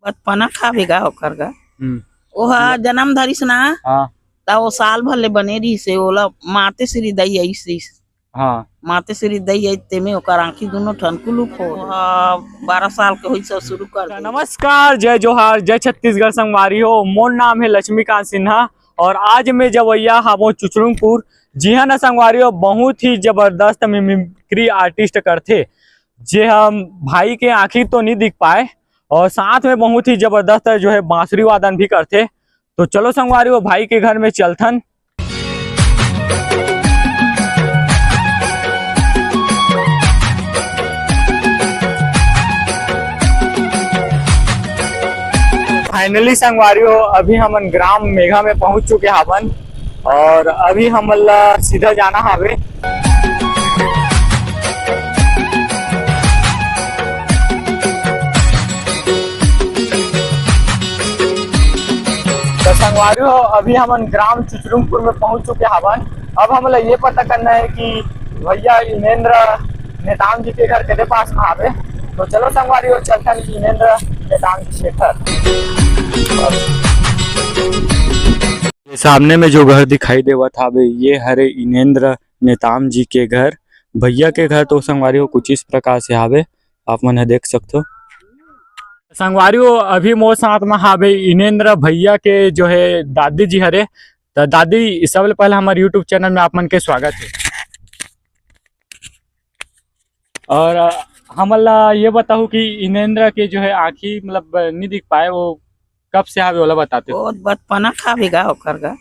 बचपना खावेगा ओकर गा हम्म, ओहा जन्म धरिस ना हाँ ता वो साल भर ले बने रही से ओला माते श्री दई आई हाँ माते श्री दई आई तेमे ओकर आंखी दोनों ठनकुलू फो 12 साल के होई से शुरू कर दे। नमस्कार, जय जोहार, जय छत्तीसगढ़ संगवारी हो। मोर नाम है लक्ष्मीकांत सिन्हा और आज मैं जवैया हामो चुचुरुंगपुर। जी हाँ ना संगवारी हो, बहुत ही जबरदस्त मिमिक्री आर्टिस्ट करते जे हम भाई के आंखी तो नहीं दिख पाए और साथ में बहुत ही जबरदस्त जो है बांसुरी वादन भी करते। तो चलो संगवारी हो भाई के घर में चलथन। फाइनली संगवारी हो अभी हमन ग्राम मेघा में पहुंच चुके हवन और अभी हम सीधा जाना हवे। तो संगवारी हो अभी हमन ग्राम चुचुरुंगपुर में पहुंच चुके हवन। अब हमला ये पता करना है कि भैया इनेंद्र नेताम जी के घर के पास में आवे। तो चलो संगवारी हो चलते हैं इनेंद्र नेताम जी के घर। सामने में जो घर दिखाई देवा था ये हरे इनेंद्र नेताम जी के घर। भैया के घर तो संगवारी हो कुछ इस प्रकार से हावे, आप मन देख सकते हो। संगवारी हो अभी मोर साथ में हावे इनेंद्र भैया के जो है दादी जी हरे। तो दादी सबले पहले हमारे यूट्यूब चैनल में आप मन के स्वागत है। और हमला ये बताओ कि इनेंद्र के जो है आँखी मतलब नहीं दिख पाए, वो कब से हावे वाला बताते हो। बहुत बचपना खावेगा ओकर गा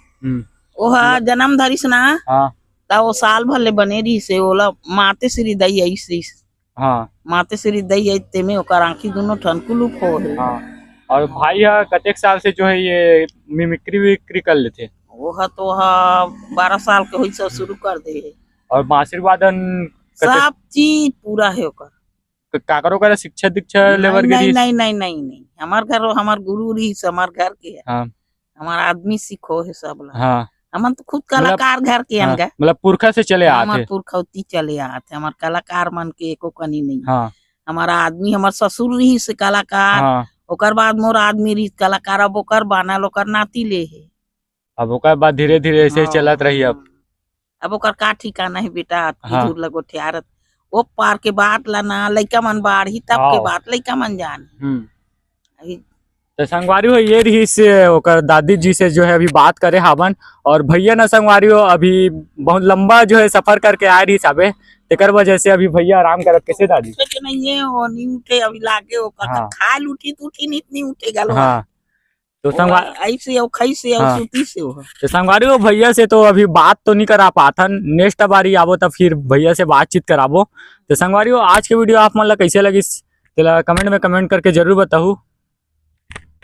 ओहा जन्म धरिस ना हाँ ता वो साल भर ले बने रही से ओला माते श्री दई आई हाँ माते श्री दई आई तेमे ओकर आंखी दोनों ठनकुलू फो हाँ। और भाई कतेक साल से जो है ये मिमिक्री विक्री कर लेते। ओहा तो 12 साल के होई से शुरू कर दे और बांसुरी वादन सब चीज पूरा है ओकर। काकरो का शिक्षा दीक्षा लेवर नहीं गई। नहीं नहीं नहीं नहीं हमार घर हमार गुरु रही हमार घर के है। हाँ हमार आदमी सीखो है सब ला। हाँ हमन तो खुद कलाकार घर के हाँ, अनगा मतलब पुरखा से चले हमार आते। पुरखौती चले आते हमार कलाकार मन के एको कनी नहीं। हाँ हमारा आदमी हमार ससुर रही से कलाकार हाँ। ओकर बाद मोर आदमी रही कलाकार अब ओकर बानल ओकर नाती ले है। अब ओकर बाद धीरे धीरे ऐसे हाँ, चलत रही। अब ओकर का ठिकाना है बेटा हाँ। दूर लगो ठियारत ओ पार के बात ला ना लइका मन बाढ़ी तब के हाँ। बात लइका मन जान अभी तो संगवारी हो ये रही से ओकर दादी जी से जो है अभी बात करे हावन। और भैया ना संगवारी हो अभी बहुत लंबा जो है सफर करके आ रही साबे, तेकर वजह से अभी भैया आराम करत कैसे दादी। उठे नहीं है वो नहीं उठे अभी लागे ओकर हाँ। खाल उठी तो उठी नहीं उठेगा लो। हाँ तो ऐसे और खई से और हाँ। सूती से हो। तो संगवारी हो भैया से तो अभी बात तो नहीं करा पाथन, नेक्स्ट बारी आवो तो फिर भैया से बातचीत कराबो। तो संगवारी हो आज के वीडियो आप मन ला कैसे लगिस तेला कमेंट में कमेंट करके जरूर बताओ।